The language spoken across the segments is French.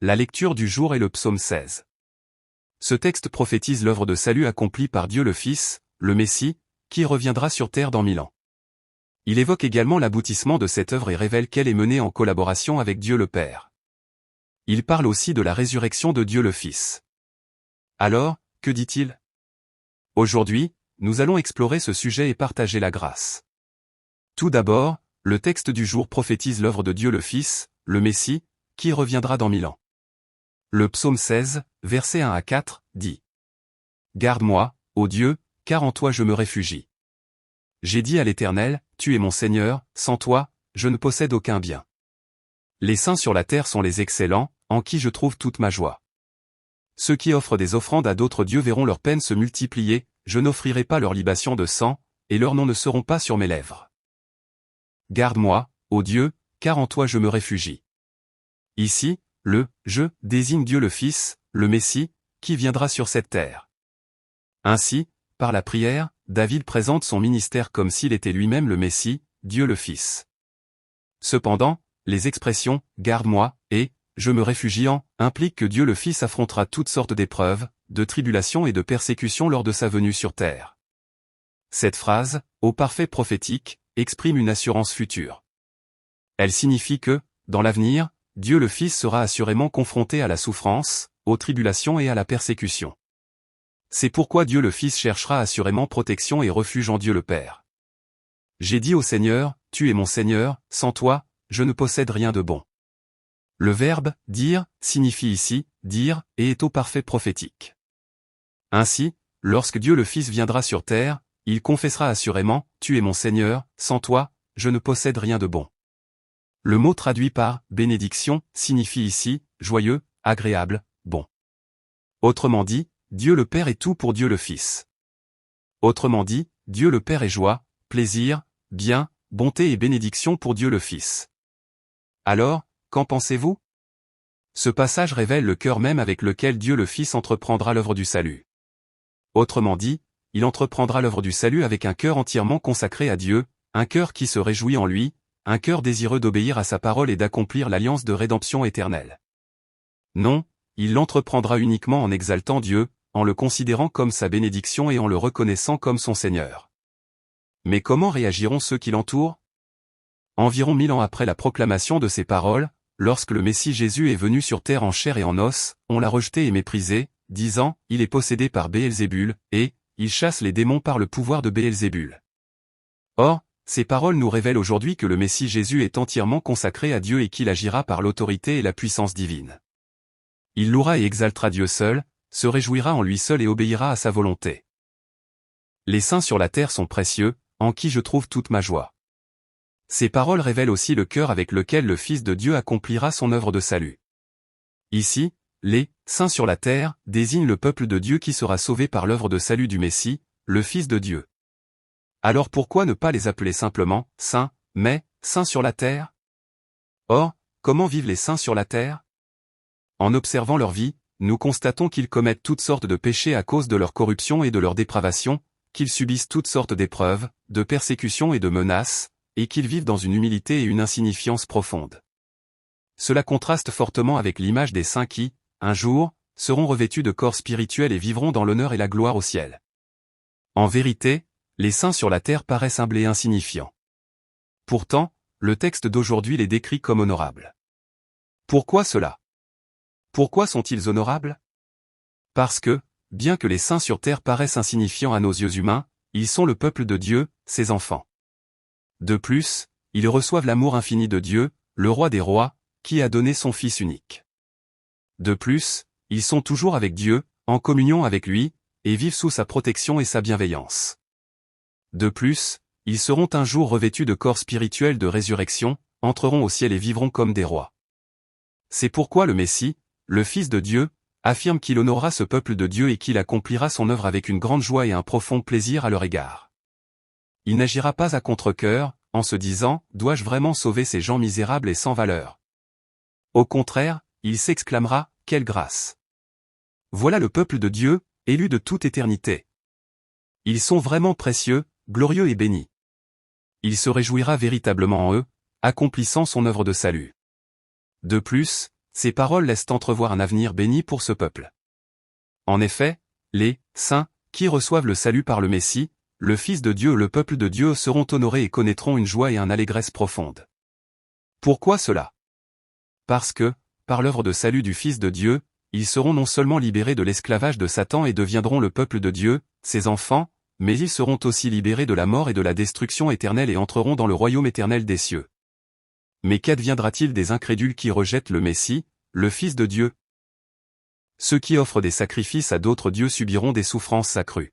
La lecture du jour est le psaume 16. Ce texte prophétise l'œuvre de salut accomplie par Dieu le Fils, le Messie, qui reviendra sur terre dans 1000 ans. Il évoque également l'aboutissement de cette œuvre et révèle qu'elle est menée en collaboration avec Dieu le Père. Il parle aussi de la résurrection de Dieu le Fils. Alors, que dit-il? Aujourd'hui, nous allons explorer ce sujet et partager la grâce. Tout d'abord, le texte du jour prophétise l'œuvre de Dieu le Fils, le Messie, qui reviendra dans 1000 ans. Le psaume 16, versets 1 à 4, dit « Garde-moi, ô Dieu, car en toi je me réfugie. J'ai dit à l'Éternel, tu es mon Seigneur, sans toi, je ne possède aucun bien. Les saints sur la terre sont les excellents, en qui je trouve toute ma joie. Ceux qui offrent des offrandes à d'autres dieux verront leurs peines se multiplier, je n'offrirai pas leur libation de sang, et leurs noms ne seront pas sur mes lèvres. Garde-moi, ô Dieu, car en toi je me réfugie. » Ici, le « je » désigne Dieu le Fils, le Messie, qui viendra sur cette terre. Ainsi, par la prière, David présente son ministère comme s'il était lui-même le Messie, Dieu le Fils. Cependant, les expressions « garde-moi » et « je me réfugie en » impliquent que Dieu le Fils affrontera toutes sortes d'épreuves, de tribulations et de persécutions lors de sa venue sur terre. Cette phrase, au parfait prophétique, exprime une assurance future. Elle signifie que, dans l'avenir, Dieu le Fils sera assurément confronté à la souffrance, aux tribulations et à la persécution. C'est pourquoi Dieu le Fils cherchera assurément protection et refuge en Dieu le Père. J'ai dit au Seigneur, tu es mon Seigneur, sans toi, je ne possède rien de bon. Le verbe « dire » signifie ici « dire » et est au parfait prophétique. Ainsi, lorsque Dieu le Fils viendra sur terre, il confessera assurément « tu es mon Seigneur, sans toi, je ne possède rien de bon ». Le mot traduit par « bénédiction » signifie ici « joyeux, agréable, bon ». Autrement dit, Dieu le Père est tout pour Dieu le Fils. Autrement dit, Dieu le Père est joie, plaisir, bien, bonté et bénédiction pour Dieu le Fils. Alors, qu'en pensez-vous? Ce passage révèle le cœur même avec lequel Dieu le Fils entreprendra l'œuvre du salut. Autrement dit, il entreprendra l'œuvre du salut avec un cœur entièrement consacré à Dieu, un cœur qui se réjouit en lui, un cœur désireux d'obéir à sa parole et d'accomplir l'alliance de rédemption éternelle. Non, il l'entreprendra uniquement en exaltant Dieu, en le considérant comme sa bénédiction et en le reconnaissant comme son Seigneur. Mais comment réagiront ceux qui l'entourent? Environ 1000 ans après la proclamation de ces paroles, lorsque le Messie Jésus est venu sur terre en chair et en os, on l'a rejeté et méprisé, disant « Il est possédé par Béelzébul » et « Il chasse les démons par le pouvoir de Béelzébul ». Or, ces paroles nous révèlent aujourd'hui que le Messie Jésus est entièrement consacré à Dieu et qu'il agira par l'autorité et la puissance divine. Il louera et exaltera Dieu seul, se réjouira en lui seul et obéira à sa volonté. Les saints sur la terre sont précieux, en qui je trouve toute ma joie. Ces paroles révèlent aussi le cœur avec lequel le Fils de Dieu accomplira son œuvre de salut. Ici, les « saints sur la terre » désignent le peuple de Dieu qui sera sauvé par l'œuvre de salut du Messie, le Fils de Dieu. Alors pourquoi ne pas les appeler simplement « saints », mais « saints sur la terre » ? Or, comment vivent les saints sur la terre? En observant leur vie, nous constatons qu'ils commettent toutes sortes de péchés à cause de leur corruption et de leur dépravation, qu'ils subissent toutes sortes d'épreuves, de persécutions et de menaces, et qu'ils vivent dans une humilité et une insignifiance profonde. Cela contraste fortement avec l'image des saints qui, un jour, seront revêtus de corps spirituels et vivront dans l'honneur et la gloire au ciel. En vérité, les saints sur la terre paraissent humbles et insignifiants. Pourtant, le texte d'aujourd'hui les décrit comme honorables. Pourquoi cela? Pourquoi sont-ils honorables? Parce que, bien que les saints sur terre paraissent insignifiants à nos yeux humains, ils sont le peuple de Dieu, ses enfants. De plus, ils reçoivent l'amour infini de Dieu, le roi des rois, qui a donné son Fils unique. De plus, ils sont toujours avec Dieu, en communion avec lui, et vivent sous sa protection et sa bienveillance. De plus, ils seront un jour revêtus de corps spirituels de résurrection, entreront au ciel et vivront comme des rois. C'est pourquoi le Messie, le Fils de Dieu, affirme qu'il honorera ce peuple de Dieu et qu'il accomplira son œuvre avec une grande joie et un profond plaisir à leur égard. Il n'agira pas à contre-cœur, en se disant « Dois-je vraiment sauver ces gens misérables et sans valeur ?» Au contraire, il s'exclamera « Quelle grâce !» Voilà le peuple de Dieu, élu de toute éternité. Ils sont vraiment précieux, glorieux et bénis. Il se réjouira véritablement en eux, accomplissant son œuvre de salut. De plus, Ces paroles laissent entrevoir un avenir béni pour ce peuple. En effet, les saints, qui reçoivent le salut par le Messie, le Fils de Dieu et le peuple de Dieu seront honorés et connaîtront une joie et une allégresse profonde. Pourquoi cela? Parce que, par l'œuvre de salut du Fils de Dieu, ils seront non seulement libérés de l'esclavage de Satan et deviendront le peuple de Dieu, ses enfants, mais ils seront aussi libérés de la mort et de la destruction éternelle et entreront dans le royaume éternel des cieux. Mais qu'adviendra-t-il des incrédules qui rejettent le Messie, le Fils de Dieu? Ceux qui offrent des sacrifices à d'autres dieux subiront des souffrances accrues.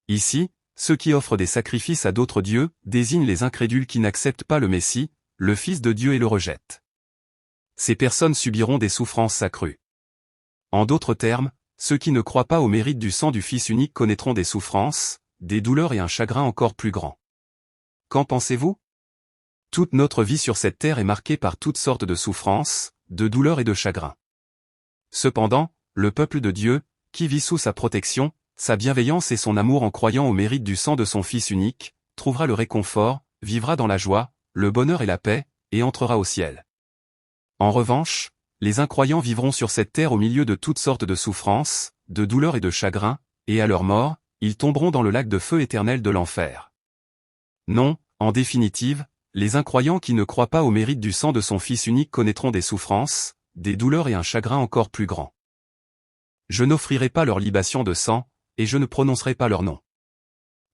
Ici, ceux qui offrent des sacrifices à d'autres dieux désignent les incrédules qui n'acceptent pas le Messie, le Fils de Dieu et le rejettent. Ces personnes subiront des souffrances accrues. En d'autres termes, ceux qui ne croient pas au mérite du sang du Fils unique connaîtront des souffrances, des douleurs et un chagrin encore plus grand. Qu'en pensez-vous? Toute notre vie sur cette terre est marquée par toutes sortes de souffrances, de douleurs et de chagrins. Cependant, le peuple de Dieu, qui vit sous sa protection, sa bienveillance et son amour en croyant au mérite du sang de son Fils unique, trouvera le réconfort, vivra dans la joie, le bonheur et la paix, et entrera au ciel. En revanche, les incroyants vivront sur cette terre au milieu de toutes sortes de souffrances, de douleurs et de chagrins, et à leur mort, ils tomberont dans le lac de feu éternel de l'enfer. Non, en définitive, les incroyants qui ne croient pas au mérite du sang de son Fils unique connaîtront des souffrances, des douleurs et un chagrin encore plus grand. Je n'offrirai pas leur libation de sang, et je ne prononcerai pas leur nom.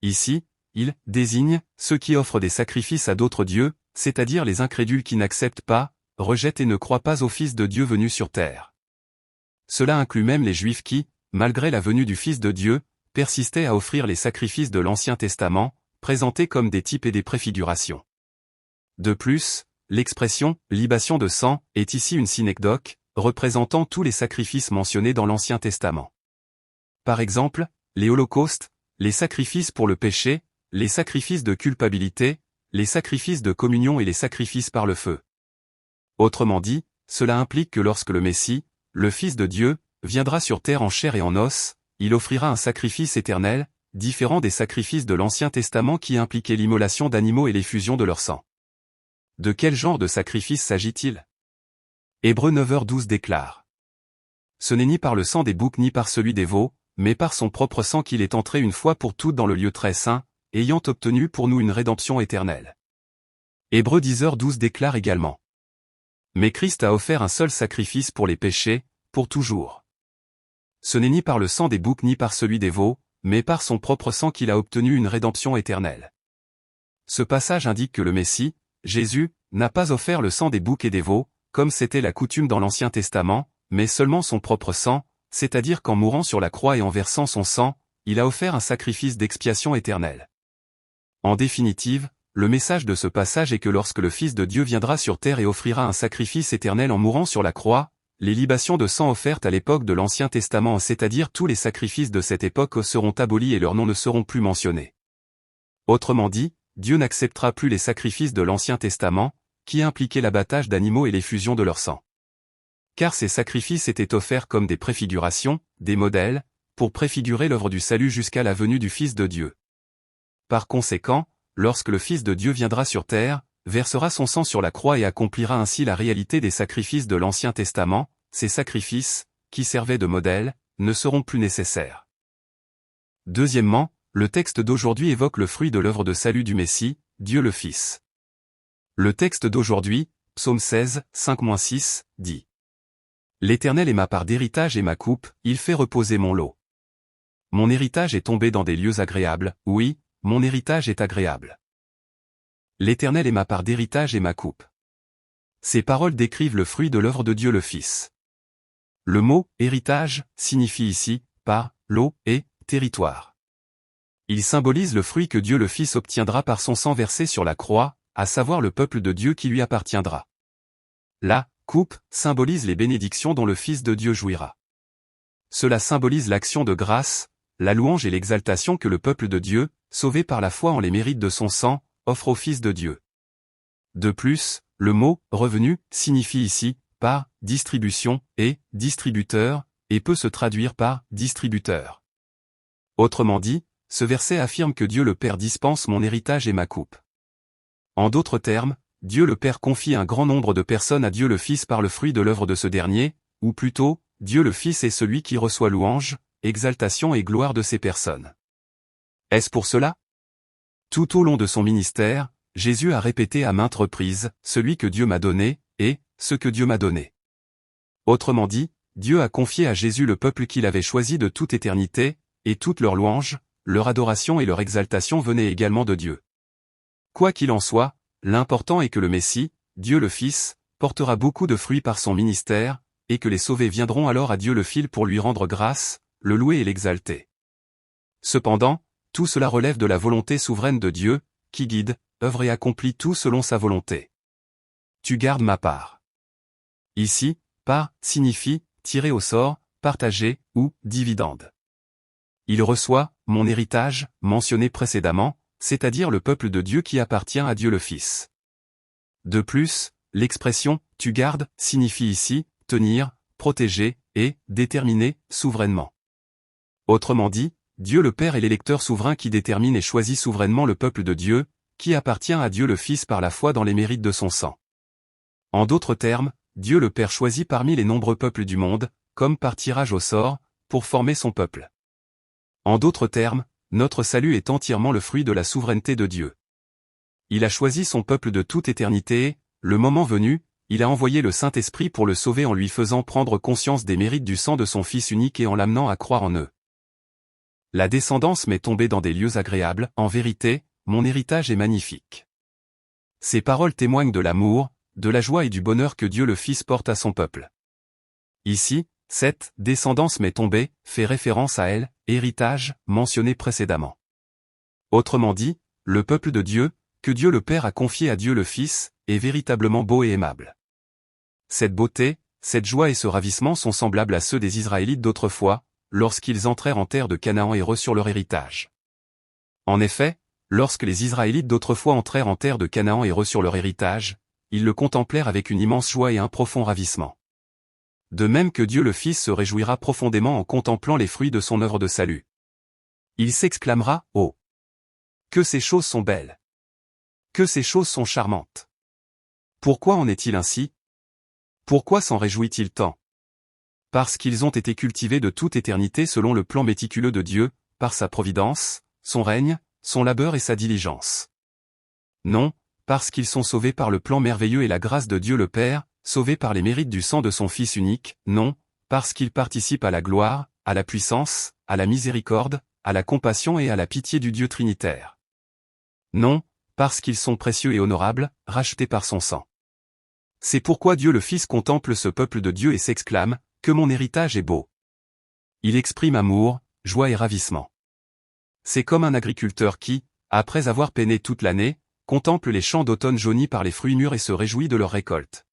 Ici, il désigne ceux qui offrent des sacrifices à d'autres dieux, c'est-à-dire les incrédules qui n'acceptent pas, rejettent et ne croient pas au Fils de Dieu venu sur terre. Cela inclut même les Juifs qui, malgré la venue du Fils de Dieu, persistaient à offrir les sacrifices de l'Ancien Testament, présentés comme des types et des préfigurations. De plus, l'expression « libation de sang » est ici une synecdoque, représentant tous les sacrifices mentionnés dans l'Ancien Testament. Par exemple, les holocaustes, les sacrifices pour le péché, les sacrifices de culpabilité, les sacrifices de communion et les sacrifices par le feu. Autrement dit, cela implique que lorsque le Messie, le Fils de Dieu, viendra sur terre en chair et en os, il offrira un sacrifice éternel, différent des sacrifices de l'Ancien Testament qui impliquaient l'immolation d'animaux et l'effusion de leur sang. De quel genre de sacrifice s'agit-il? Hébreux 9h12 déclare. Ce n'est ni par le sang des boucs ni par celui des veaux, mais par son propre sang qu'il est entré une fois pour toutes dans le lieu très saint, ayant obtenu pour nous une rédemption éternelle. Hébreux 10h12 déclare également. Mais Christ a offert un seul sacrifice pour les péchés, pour toujours. Ce n'est ni par le sang des boucs ni par celui des veaux, mais par son propre sang qu'il a obtenu une rédemption éternelle. Ce passage indique que le Messie, Jésus, n'a pas offert le sang des boucs et des veaux, comme c'était la coutume dans l'Ancien Testament, mais seulement son propre sang, c'est-à-dire qu'en mourant sur la croix et en versant son sang, il a offert un sacrifice d'expiation éternelle. En définitive, le message de ce passage est que lorsque le Fils de Dieu viendra sur terre et offrira un sacrifice éternel en mourant sur la croix, les libations de sang offertes à l'époque de l'Ancien Testament, c'est-à-dire tous les sacrifices de cette époque, seront abolis et leurs noms ne seront plus mentionnés. Autrement dit, Dieu n'acceptera plus les sacrifices de l'Ancien Testament, qui impliquaient l'abattage d'animaux et l'effusion de leur sang. Car ces sacrifices étaient offerts comme des préfigurations, des modèles, pour préfigurer l'œuvre du salut jusqu'à la venue du Fils de Dieu. Par conséquent, lorsque le Fils de Dieu viendra sur terre, versera son sang sur la croix et accomplira ainsi la réalité des sacrifices de l'Ancien Testament, ces sacrifices, qui servaient de modèle, ne seront plus nécessaires. Deuxièmement, le texte d'aujourd'hui évoque le fruit de l'œuvre de salut du Messie, Dieu le Fils. Le texte d'aujourd'hui, Psaume 16, 5-6, dit: L'Éternel est ma part d'héritage et ma coupe, il fait reposer mon lot. Mon héritage est tombé dans des lieux agréables, oui, mon héritage est agréable. L'Éternel est ma part d'héritage et ma coupe. Ces paroles décrivent le fruit de l'œuvre de Dieu le Fils. Le mot « héritage » signifie ici « part »,« lot » et « territoire ». Il symbolise le fruit que Dieu le Fils obtiendra par son sang versé sur la croix, à savoir le peuple de Dieu qui lui appartiendra. La coupe symbolise les bénédictions dont le Fils de Dieu jouira. Cela symbolise l'action de grâce, la louange et l'exaltation que le peuple de Dieu, sauvé par la foi en les mérites de son sang, offre au Fils de Dieu. De plus, le mot « revenu » signifie ici « par »,« distribution » et « distributeur » et peut se traduire par « distributeur ». Autrement dit, ce verset affirme que Dieu le Père dispense mon héritage et ma coupe. En d'autres termes, Dieu le Père confie un grand nombre de personnes à Dieu le Fils par le fruit de l'œuvre de ce dernier, ou plutôt, Dieu le Fils est celui qui reçoit louange, exaltation et gloire de ces personnes. Est-ce pour cela? Tout au long de son ministère, Jésus a répété à maintes reprises, « Celui que Dieu m'a donné, et ce que Dieu m'a donné ». Autrement dit, Dieu a confié à Jésus le peuple qu'il avait choisi de toute éternité, et toute leur louange, leur adoration et leur exaltation venaient également de Dieu. Quoi qu'il en soit, l'important est que le Messie, Dieu le Fils, portera beaucoup de fruits par son ministère, et que les sauvés viendront alors à Dieu le Fils pour lui rendre grâce, le louer et l'exalter. Cependant, tout cela relève de la volonté souveraine de Dieu, qui guide, œuvre et accomplit tout selon sa volonté. Tu gardes ma part. Ici, part signifie tirer au sort, partager ou dividende. Il reçoit mon héritage, mentionné précédemment, c'est-à-dire le peuple de Dieu qui appartient à Dieu le Fils. De plus, l'expression « tu gardes » signifie ici tenir, protéger et déterminer souverainement. Autrement dit, Dieu le Père est l'électeur souverain qui détermine et choisit souverainement le peuple de Dieu, qui appartient à Dieu le Fils par la foi dans les mérites de son sang. En d'autres termes, Dieu le Père choisit parmi les nombreux peuples du monde, comme par tirage au sort, pour former son peuple. En d'autres termes, notre salut est entièrement le fruit de la souveraineté de Dieu. Il a choisi son peuple de toute éternité et, le moment venu, il a envoyé le Saint-Esprit pour le sauver en lui faisant prendre conscience des mérites du sang de son Fils unique et en l'amenant à croire en eux. La descendance m'est tombée dans des lieux agréables, en vérité, mon héritage est magnifique. Ces paroles témoignent de l'amour, de la joie et du bonheur que Dieu le Fils porte à son peuple. Ici, cette descendance m'est tombée fait référence à elle, héritage, mentionné précédemment. Autrement dit, le peuple de Dieu, que Dieu le Père a confié à Dieu le Fils, est véritablement beau et aimable. Cette beauté, cette joie et ce ravissement sont semblables à ceux des Israélites d'autrefois, lorsqu'ils entrèrent en terre de Canaan et reçurent leur héritage. En effet, lorsque les Israélites d'autrefois entrèrent en terre de Canaan et reçurent leur héritage, ils le contemplèrent avec une immense joie et un profond ravissement. De même que Dieu le Fils se réjouira profondément en contemplant les fruits de son œuvre de salut. Il s'exclamera, « Oh! Que ces choses sont belles! Que ces choses sont charmantes! Pourquoi en est-il ainsi? Pourquoi s'en réjouit-il tant? Parce qu'ils ont été cultivés de toute éternité selon le plan méticuleux de Dieu, par sa providence, son règne, son labeur et sa diligence. Non, parce qu'ils sont sauvés par le plan merveilleux et la grâce de Dieu le Père, sauvés par les mérites du sang de son Fils unique, non, parce qu'ils participent à la gloire, à la puissance, à la miséricorde, à la compassion et à la pitié du Dieu trinitaire. Non, parce qu'ils sont précieux et honorables, rachetés par son sang. C'est pourquoi Dieu le Fils contemple ce peuple de Dieu et s'exclame, « Que mon héritage est beau !» Il exprime amour, joie et ravissement. C'est comme un agriculteur qui, après avoir peiné toute l'année, contemple les champs d'automne jaunis par les fruits mûrs et se réjouit de leur récolte.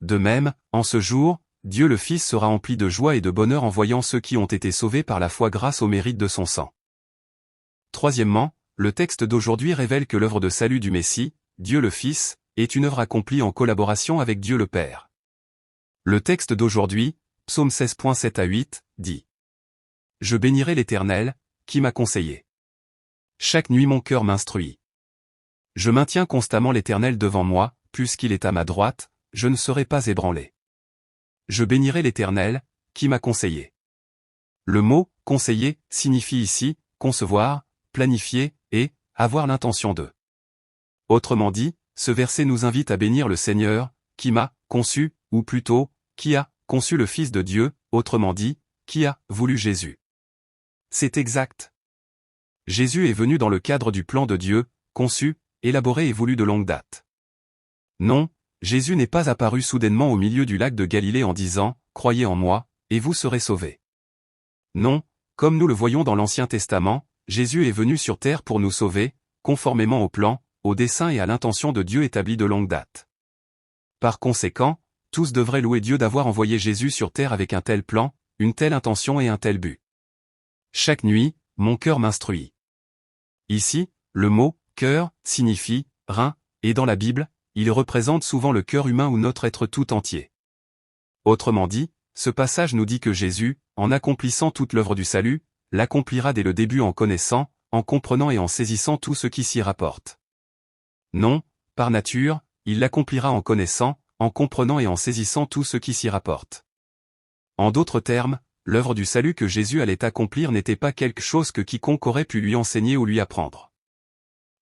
De même, en ce jour, Dieu le Fils sera empli de joie et de bonheur en voyant ceux qui ont été sauvés par la foi grâce au mérite de son sang. Troisièmement, le texte d'aujourd'hui révèle que l'œuvre de salut du Messie, Dieu le Fils, est une œuvre accomplie en collaboration avec Dieu le Père. Le texte d'aujourd'hui, Psaume 16.7 à 8, dit « Je bénirai l'Éternel, qui m'a conseillé. Chaque nuit mon cœur m'instruit. Je maintiens constamment l'Éternel devant moi, puisqu'il est à ma droite, je ne serai pas ébranlé. Je bénirai l'Éternel, qui m'a conseillé. » Le mot « conseiller » signifie ici « concevoir », planifier, et « avoir l'intention de ». Autrement dit, ce verset nous invite à bénir le Seigneur, qui m'a conçu, ou plutôt, qui a conçu le Fils de Dieu, autrement dit, qui a voulu Jésus. C'est exact. Jésus est venu dans le cadre du plan de Dieu, conçu, élaboré et voulu de longue date. Non, Jésus n'est pas apparu soudainement au milieu du lac de Galilée en disant « Croyez en moi, et vous serez sauvés ». Non, comme nous le voyons dans l'Ancien Testament, Jésus est venu sur terre pour nous sauver, conformément au plan, au dessein et à l'intention de Dieu établi de longue date. Par conséquent, tous devraient louer Dieu d'avoir envoyé Jésus sur terre avec un tel plan, une telle intention et un tel but. Chaque nuit, mon cœur m'instruit. Ici, le mot « cœur » signifie « rein », et dans la Bible, il représente souvent le cœur humain ou notre être tout entier. Autrement dit, ce passage nous dit que Jésus, en accomplissant toute l'œuvre du salut, l'accomplira dès le début en connaissant, en comprenant et en saisissant tout ce qui s'y rapporte. Non, par nature, il l'accomplira en connaissant, en comprenant et en saisissant tout ce qui s'y rapporte. En d'autres termes, l'œuvre du salut que Jésus allait accomplir n'était pas quelque chose que quiconque aurait pu lui enseigner ou lui apprendre.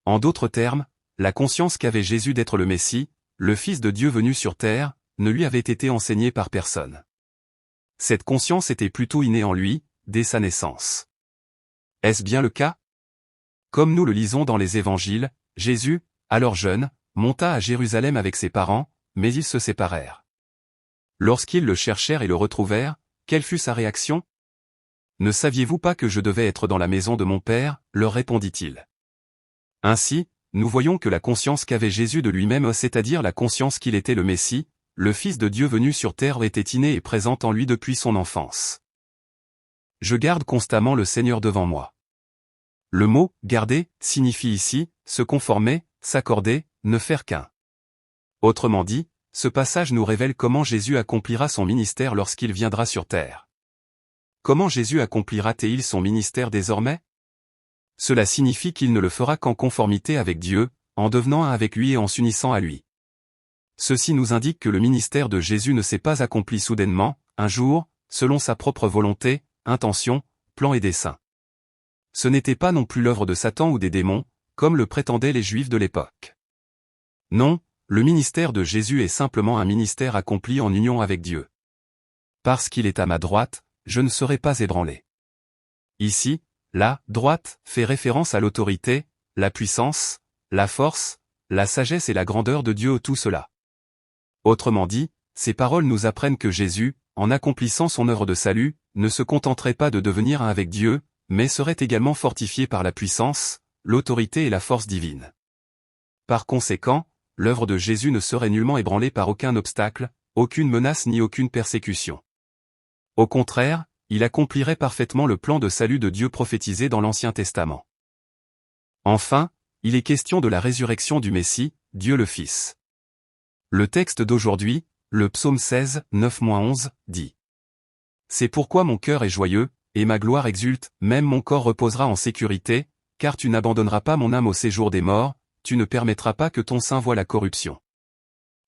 En d'autres termes, la conscience qu'avait Jésus d'être le Messie, le Fils de Dieu venu sur terre, ne lui avait été enseignée par personne. Cette conscience était plutôt innée en lui, dès sa naissance. Est-ce bien le cas? Comme nous le lisons dans les évangiles, Jésus, alors jeune, monta à Jérusalem avec ses parents, mais ils se séparèrent. Lorsqu'ils le cherchèrent et le retrouvèrent, quelle fut sa réaction? Ne saviez-vous pas que je devais être dans la maison de mon Père, leur répondit-il. Ainsi, nous voyons que la conscience qu'avait Jésus de lui-même, c'est-à-dire la conscience qu'il était le Messie, le Fils de Dieu venu sur terre, était innée et présente en lui depuis son enfance. Je garde constamment le Seigneur devant moi. Le mot « garder » signifie ici « se conformer, s'accorder, ne faire qu'un ». Autrement dit, ce passage nous révèle comment Jésus accomplira son ministère lorsqu'il viendra sur terre. Comment Jésus accomplira-t-il son ministère désormais? Cela signifie qu'il ne le fera qu'en conformité avec Dieu, en devenant un avec lui et en s'unissant à lui. Ceci nous indique que le ministère de Jésus ne s'est pas accompli soudainement, un jour, selon sa propre volonté, intention, plan et dessein. Ce n'était pas non plus l'œuvre de Satan ou des démons, comme le prétendaient les Juifs de l'époque. Non, le ministère de Jésus est simplement un ministère accompli en union avec Dieu. Parce qu'il est à ma droite, je ne serai pas ébranlé. Ici, la droite fait référence à l'autorité, la puissance, la force, la sagesse et la grandeur de Dieu, tout cela. Autrement dit, ces paroles nous apprennent que Jésus, en accomplissant son œuvre de salut, ne se contenterait pas de devenir un avec Dieu, mais serait également fortifié par la puissance, l'autorité et la force divine. Par conséquent, l'œuvre de Jésus ne serait nullement ébranlée par aucun obstacle, aucune menace ni aucune persécution. Au contraire, il accomplirait parfaitement le plan de salut de Dieu prophétisé dans l'Ancien Testament. Enfin, il est question de la résurrection du Messie, Dieu le Fils. Le texte d'aujourd'hui, le psaume 16, 9-11, dit « C'est pourquoi mon cœur est joyeux, et ma gloire exulte, même mon corps reposera en sécurité, car tu n'abandonneras pas mon âme au séjour des morts, tu ne permettras pas que ton sein voie la corruption.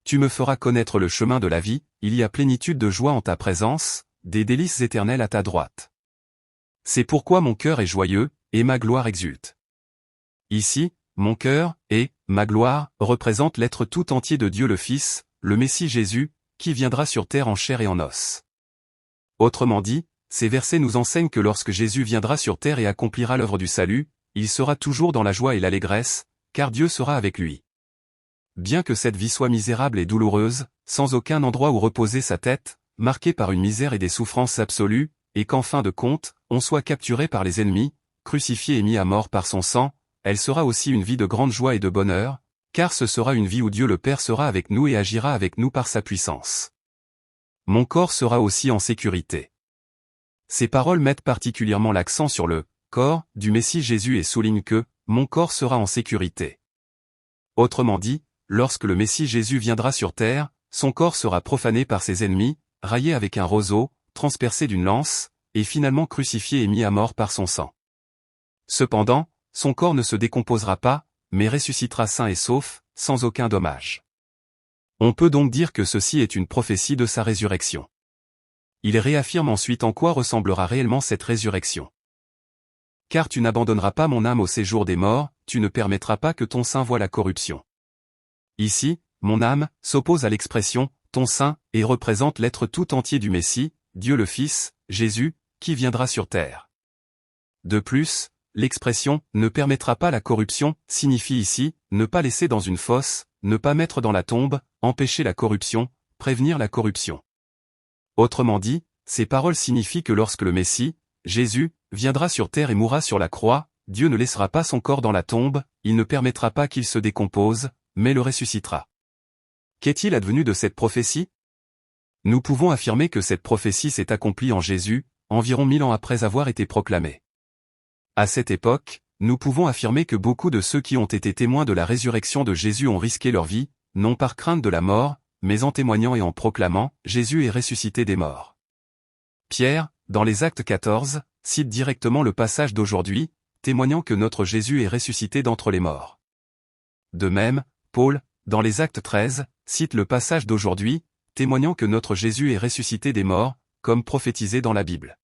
Tu me feras connaître le chemin de la vie, il y a plénitude de joie en ta présence, des délices éternelles à ta droite. C'est pourquoi mon cœur est joyeux, et ma gloire exulte. » Ici, mon cœur, et ma gloire, représentent l'être tout entier de Dieu le Fils, le Messie Jésus, qui viendra sur terre en chair et en os. Autrement dit, ces versets nous enseignent que lorsque Jésus viendra sur terre et accomplira l'œuvre du salut, il sera toujours dans la joie et l'allégresse, car Dieu sera avec lui. Bien que cette vie soit misérable et douloureuse, sans aucun endroit où reposer sa tête, marquée par une misère et des souffrances absolues, et qu'en fin de compte, on soit capturé par les ennemis, crucifié et mis à mort par son sang, elle sera aussi une vie de grande joie et de bonheur, car ce sera une vie où Dieu le Père sera avec nous et agira avec nous par sa puissance. Mon corps sera aussi en sécurité. Ces paroles mettent particulièrement l'accent sur le corps du Messie Jésus et soulignent que mon corps sera en sécurité. Autrement dit, lorsque le Messie Jésus viendra sur terre, son corps sera profané par ses ennemis, raillé avec un roseau, transpercé d'une lance, et finalement crucifié et mis à mort par son sang. Cependant, son corps ne se décomposera pas, mais ressuscitera sain et sauf, sans aucun dommage. On peut donc dire que ceci est une prophétie de sa résurrection. Il réaffirme ensuite en quoi ressemblera réellement cette résurrection. Car tu n'abandonneras pas mon âme au séjour des morts, tu ne permettras pas que ton sein voie la corruption. Ici, mon âme s'oppose à l'expression ton sein et représente l'être tout entier du Messie, Dieu le Fils, Jésus, qui viendra sur terre. De plus, l'expression ne permettra pas la corruption signifie ici ne pas laisser dans une fosse, ne pas mettre dans la tombe, empêcher la corruption, prévenir la corruption. Autrement dit, ces paroles signifient que lorsque le Messie, Jésus, viendra sur terre et mourra sur la croix, Dieu ne laissera pas son corps dans la tombe, il ne permettra pas qu'il se décompose, mais le ressuscitera. Qu'est-il advenu de cette prophétie? Nous pouvons affirmer que cette prophétie s'est accomplie en Jésus, environ 1000 ans après avoir été proclamée. À cette époque, nous pouvons affirmer que beaucoup de ceux qui ont été témoins de la résurrection de Jésus ont risqué leur vie, non par crainte de la mort, mais en témoignant et en proclamant « Jésus est ressuscité des morts ». Pierre, dans les Actes 14, cite directement le passage d'aujourd'hui, témoignant que notre Jésus est ressuscité d'entre les morts. De même, Paul, dans les Actes 13, cite le passage d'aujourd'hui, témoignant que notre Jésus est ressuscité des morts, comme prophétisé dans la Bible.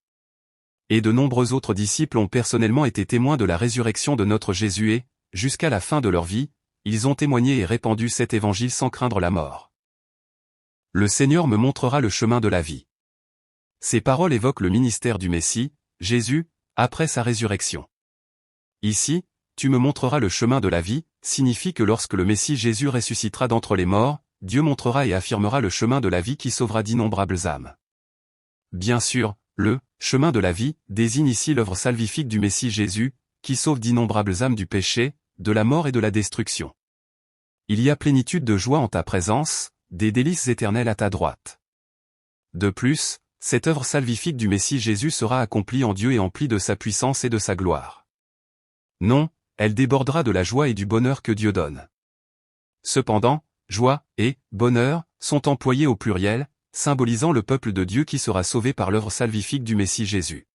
Et de nombreux autres disciples ont personnellement été témoins de la résurrection de notre Jésus et, jusqu'à la fin de leur vie, ils ont témoigné et répandu cet évangile sans craindre la mort. Le Seigneur me montrera le chemin de la vie. Ces paroles évoquent le ministère du Messie, Jésus, après sa résurrection. Ici, tu me montreras le chemin de la vie, signifie que lorsque le Messie Jésus ressuscitera d'entre les morts, Dieu montrera et affirmera le chemin de la vie qui sauvera d'innombrables âmes. Bien sûr, le chemin de la vie désigne ici l'œuvre salvifique du Messie Jésus, qui sauve d'innombrables âmes du péché, de la mort et de la destruction. Il y a plénitude de joie en ta présence, des délices éternelles à ta droite. De plus, cette œuvre salvifique du Messie Jésus sera accomplie en Dieu et emplie de sa puissance et de sa gloire. Non, elle débordera de la joie et du bonheur que Dieu donne. Cependant, joie et bonheur sont employés au pluriel, symbolisant le peuple de Dieu qui sera sauvé par l'œuvre salvifique du Messie Jésus.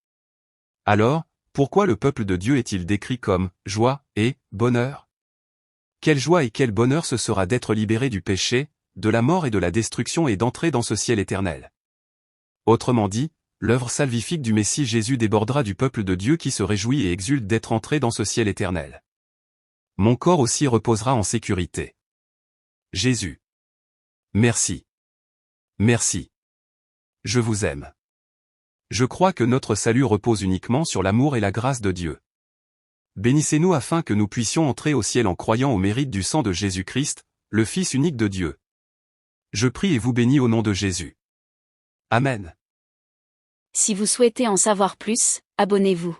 Alors, pourquoi le peuple de Dieu est-il décrit comme joie et bonheur? Quelle joie et quel bonheur ce sera d'être libéré du péché, de la mort et de la destruction et d'entrer dans ce ciel éternel. Autrement dit, l'œuvre salvifique du Messie Jésus débordera du peuple de Dieu qui se réjouit et exulte d'être entré dans ce ciel éternel. Mon corps aussi reposera en sécurité. Jésus. Merci. Merci. Je vous aime. Je crois que notre salut repose uniquement sur l'amour et la grâce de Dieu. Bénissez-nous afin que nous puissions entrer au ciel en croyant au mérite du sang de Jésus-Christ, le Fils unique de Dieu. Je prie et vous bénis au nom de Jésus. Amen. Si vous souhaitez en savoir plus, abonnez-vous.